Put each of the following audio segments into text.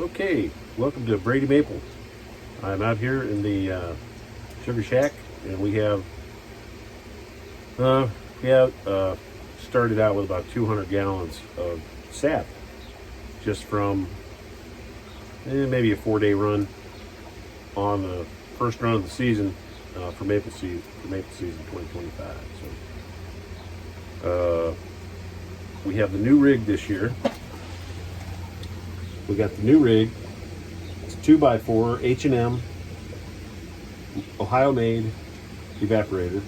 Okay, welcome to Brady Maple. I'm out here in the sugar shack, and we have started out with about 200 gallons of sap, just from maybe a 4-day run on the first run of the season for maple season 2025. So we have the new rig this year. We got the new rig. It's a 2x4 H&M Ohio-made evaporator.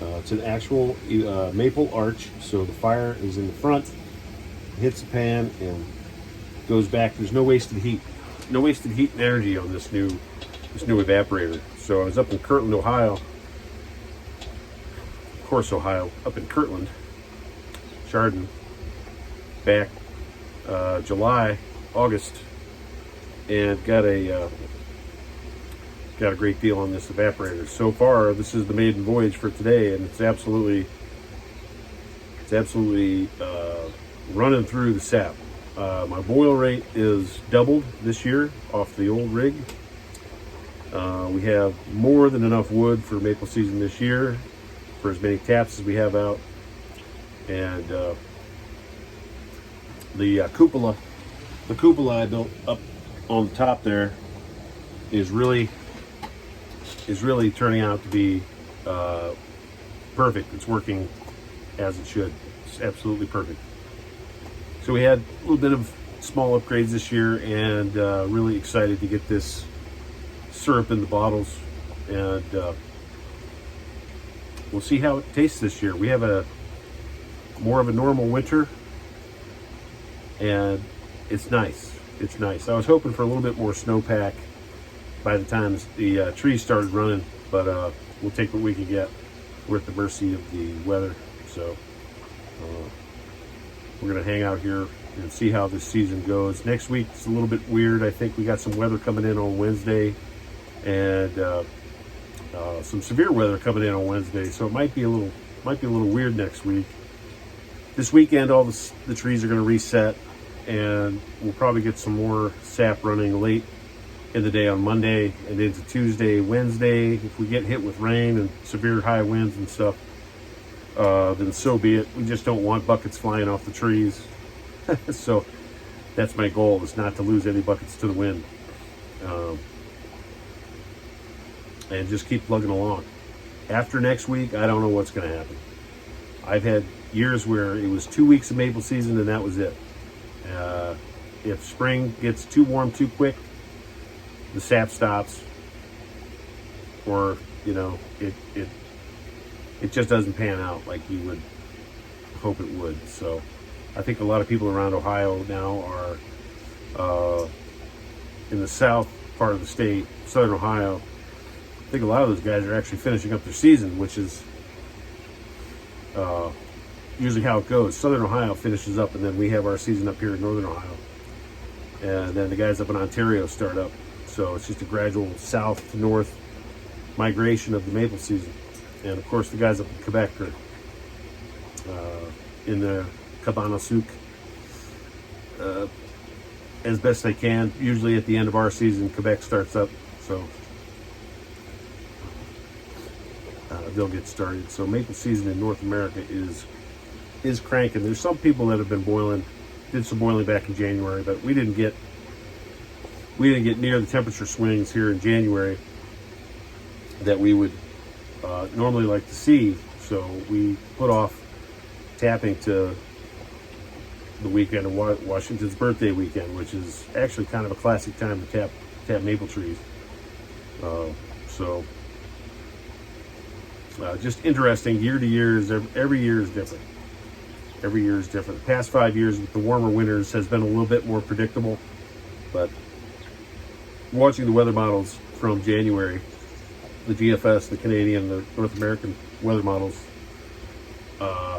It's an actual maple arch, so the fire is in the front, hits the pan, and goes back. There's no wasted heat, and energy on this new evaporator. So I was up in Kirtland, Ohio. Of course, Ohio, up in Kirtland, Chardon, back July, August, and got a great deal on this evaporator. So far, this is the maiden voyage for today, and it's absolutely running through the sap. My boil rate is doubled this year off the old rig. We have more than enough wood for maple season this year, for as many taps as we have out, and the cupola I built up on the top there is really turning out to be perfect. It's working as it should. It's absolutely perfect. So we had a little bit of small upgrades this year, and really excited to get this syrup in the bottles, and we'll see how it tastes this year. We have more of a normal winter, and it's nice. I was hoping for a little bit more snowpack by the time the trees started running, but we'll take what we can get. We're at the mercy of the weather, so we're gonna hang out here and see how this season goes. Next week it's a little bit weird. I think we got some weather coming in on Wednesday, and some severe weather coming in on Wednesday, so it might be a little weird next week. This weekend, all the trees are going to reset, and we'll probably get some more sap running late in the day on Monday and into Tuesday, Wednesday. If we get hit with rain and severe high winds and stuff, then so be it. We just don't want buckets flying off the trees. So that's my goal, is not to lose any buckets to the wind. And just keep plugging along. After next week, I don't know what's going to happen. I've had years where it was 2 weeks of maple season and that was it. If spring gets too warm too quick, the sap stops, or it just doesn't pan out like you would hope it would. So I think a lot of people around Ohio now are in the south part of the state, southern Ohio. I think a lot of those guys are actually finishing up their season, which is usually how it goes. Southern Ohio finishes up, and then we have our season up here in northern Ohio, and then the guys up in Ontario start up. So it's just a gradual south to north migration of the maple season. And of course, the guys up in Quebec are in the cabane à sucre as best they can. Usually at the end of our season, Quebec starts up, so they'll get started. So maple season in North America is cranking. There's some people that have been did some boiling back in January, but we didn't get near the temperature swings here in January that we would normally like to see. So we put off tapping to the weekend of Washington's birthday weekend, which is actually kind of a classic time to tap maple trees. Just interesting. Year to year, every year is different. Every year is different. The past 5 years with the warmer winters has been a little bit more predictable, but watching the weather models from January, the GFS, the Canadian, the North American weather models,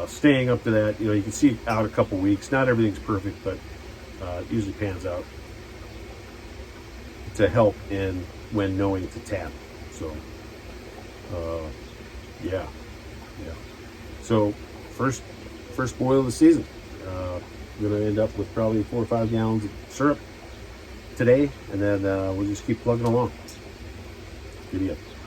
staying up to that, you can see out a couple weeks. Not everything's perfect, but it usually pans out to help in when knowing to tap. So, yeah. So first boil of the season. I'm going to end up with probably 4 or 5 gallons of syrup today, and then we'll just keep plugging along. Giddy up.